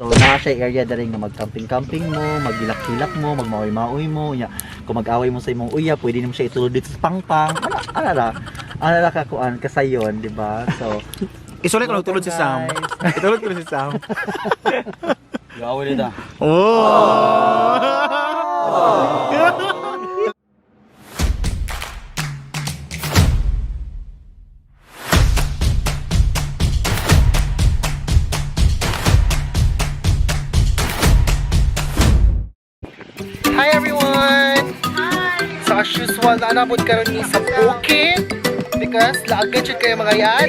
So, nasa area na rin nga mag-camping-camping mo, mag-hilak-hilak mo, mag-maoy-maoy mo. Kung mag-away mo sa imong uya, pwede naman siya itulod dito sa pangpang. Ala kakuan kasayon, di ba? So, isulit ko tulod si Sam. Itulod ko si Sam. Gawin nito. Oh! Hi everyone! Hi! So as usual, naanapod karon ni sa Bukid because laagad siya kayo mga yan.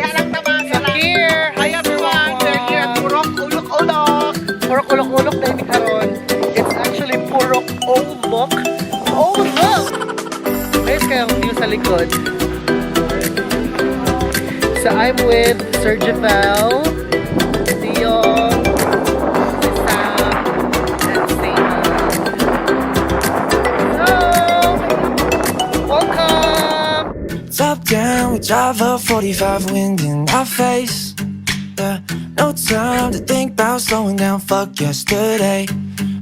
So here! Hi everyone! We're here at Purok Ulok-Ulok! Purok Ulok-Ulok na ini karon. It's actually Purok Ulok. Ulok! Ayos kayong view sa likod. So I'm with Sir Javel, Dion, Top down, we drive a 45 wind in our face. Yeah, no time to think about slowing down, fuck yesterday.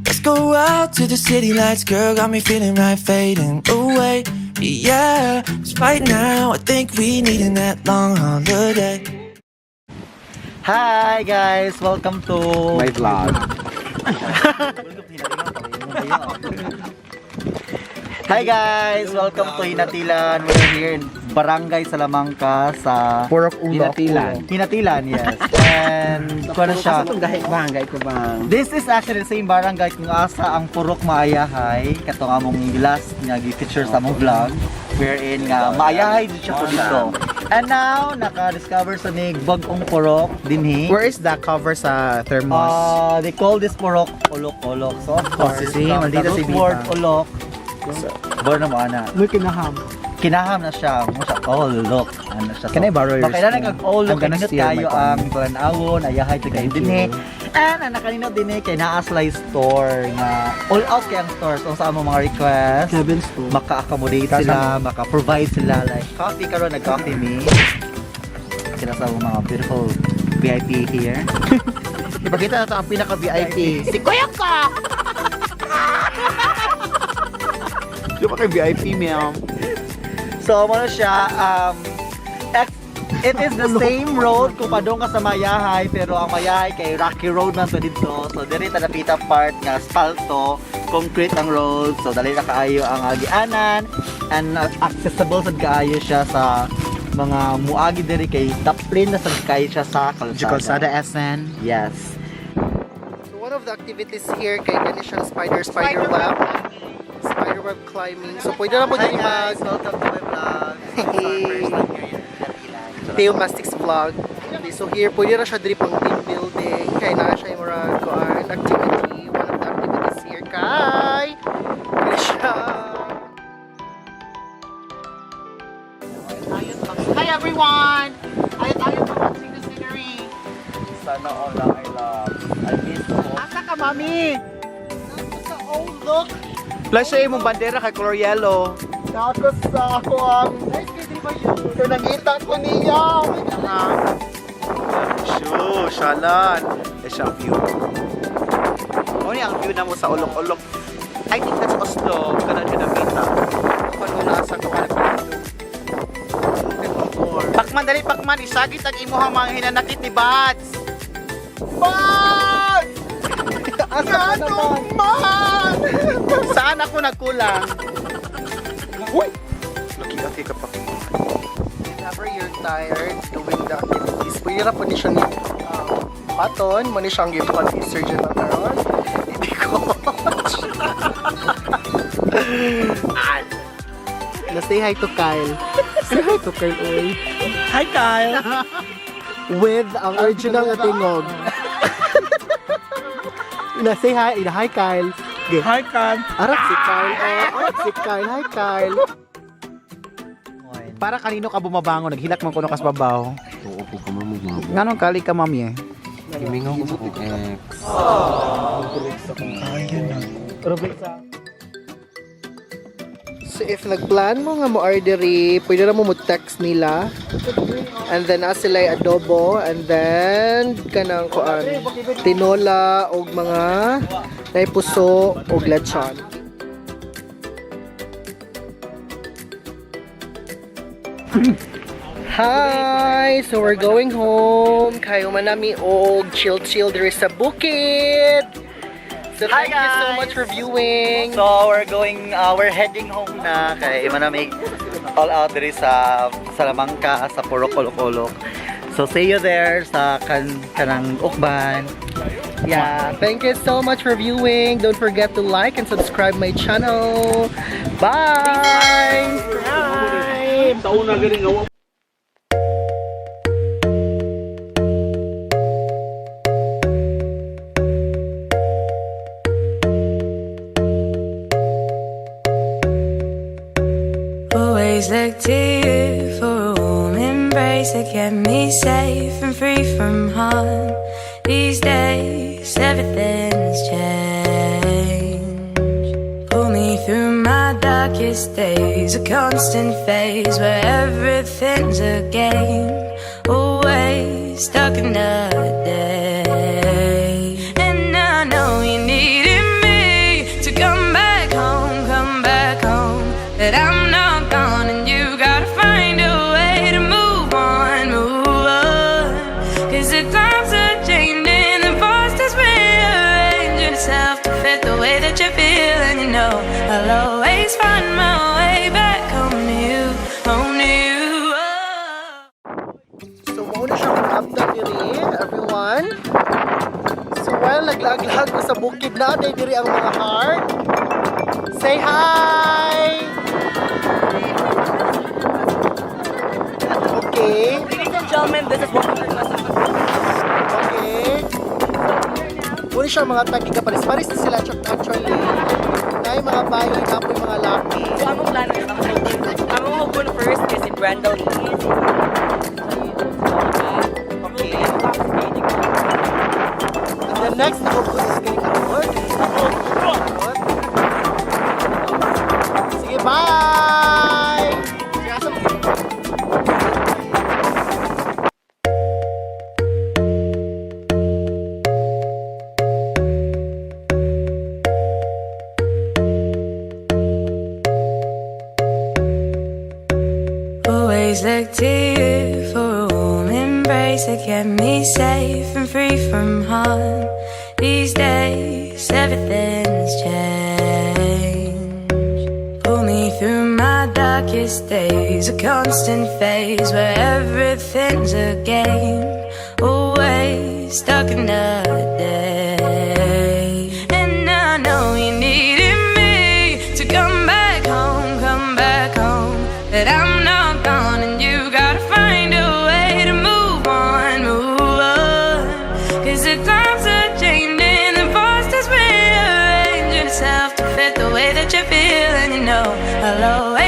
Let's go out to the city lights, girl, got me feeling right, fading away. Yeah, 'cause right now I think we needin' that long holiday. hi guys! Welcome to My vlog. Hi guys! Welcome to Ginatilan. We're here in Barangay Salamanca sa Purok Ulok. Ginatilan, yes. And kung ano siya, Barangay ko bang? this is actually the same barangay kung asa ang Purok Maayahay. Katong among last nga gi-feature sa among vlog. Wherein nga Maayahay dito siya po dito. And now, naka-discover sa nig bagong Purok dinhi. Where is the cover sa thermos? They call this Purok Ulok-Ulok. So of course, si maldita si the root word Bita. Ulok. Born na mo ana. May kinaham. Kinaham na siya. Mo siya Ulok. Ano siya? Can I borrow your Makailangan spoon? kag Ulok. I'm gonna Kanindot steal my kayo phone. ang planawon. Ayahay to kayo dinhi. And ang nakaninot dinhi kay naa slice store nga all out kay ang store. So sa among mga request, Kevin's food. maka-accommodate sila, maka-provide sila like coffee karon nag-coffee me. Sila sa among mga beautiful VIP here. Ipakita na ito ang pinaka-VIP. Si Kuya ko! Di ba kay VIP, ma'am? So, ano siya, it is the same road kung padong ka sa Mayahay, pero ang Mayahay kay Rocky Road man to dito. So, diri ta napita part nga asphalto, concrete ang road. So, dali na kaayo ang agianan and accessible sad kaayo siya sa mga muagi diri kay taplin na sad kaayo siya sa kalsada. SN. Yes. So one of the activities here kay kani siyang spider web. Spider web climbing. So pwede na po din mag welcome to my vlog. Teo Mastics vlog. Okay, so here pwede na siya diri pang team building. Kay na siya yung mga kuan activity. One of the activities here kay siya. Hi everyone! Ayun po watching the scenery. Sana all lang I love. I miss mo. Asa ka, mami? Sa Ulok. Plus siya yung bandera kay color yellow. Nakos sa ako ang so nakita ko niya. Shalan. Eh siya ang view. Ano yung view na mo sa Ulok-Ulok? I think that's Oslo. Kanan ka nakita. Ano nasa ko Pakman, dali Pakman. Isagit ang imuhang mga hinanakit ni Bats. Bats! Ganong man! Saan ako nagkulang? Uy! Laki-laki ka pa. Whenever you're tired doing the activities, pwede na po niya siyang button, mo niya siyang gift ni Surgeon na karon. Hindi ko. Say hi to Kyle. Say hi to Kyle, oy. Hi, Kyle! With ang original na tingog. Say hi, hi Kyle. Okay. Hi, Kyle! Arap si Kyle. Arap si Kyle. Hi Kyle. Para kanino ka bumabango? Naghilak man ko kas babaw. Oo po ka mamugmag. Nganong kali ka, mami eh? Himingaw ko sa kong ex. Robert sa. Si if nagplan mo nga mo ordery, pwede na mo text nila. And then as sila adobo, and then kanang kuan tinola og mga puso og lechon. Hi! So we're going home. Kayo man nami og chill diri sa Bukid. So Hi, thank you so guys! much for viewing. So we're heading home na kay manamig all out diri sa Salamanca sa Purok Olok. So see you there sa kanang Ukban. Yeah, thank you so much for viewing. Don't forget to like and subscribe my channel. Bye! Always look to you for a warm embrace that kept me safe and free from harm. These days, everything's changed. Pull me through my darkest days, a constant phase where everything's a game. Always stuck in the day. And I know you needed me to come back home, but I'm not gone, and you gotta find a way to move on. 'Cause the times are changing, the past is rearranging itself to fit the way that you feel, and you know I'll always find my way back home to you, home to you. So muna siya kung update diri, everyone. So while naglag-lag ko sa bukid na, diri ang mga heart. Say hi! Okay. Ladies and gentlemen, this is what we're Okay. Muna siya mga tagi ka paris na sila actually. Na yung mga bayi na po yung mga laki. So, ang plano is ang hukon first is in Randall East. Okay. And then next, na hukon is getting outward. Sige, bye! Always look to you for a warm embrace that kept me safe and free from harm. These days, everything's changed. Pull me through my darkest days, a constant phase where everything's a game. Always stuck in the day. And I know you needed me to come back home, but I'm not gone, and you gotta find a way to move on. 'Cause the times are changing, the past is rearranging itself to fit the way that you feel, and you know I'll always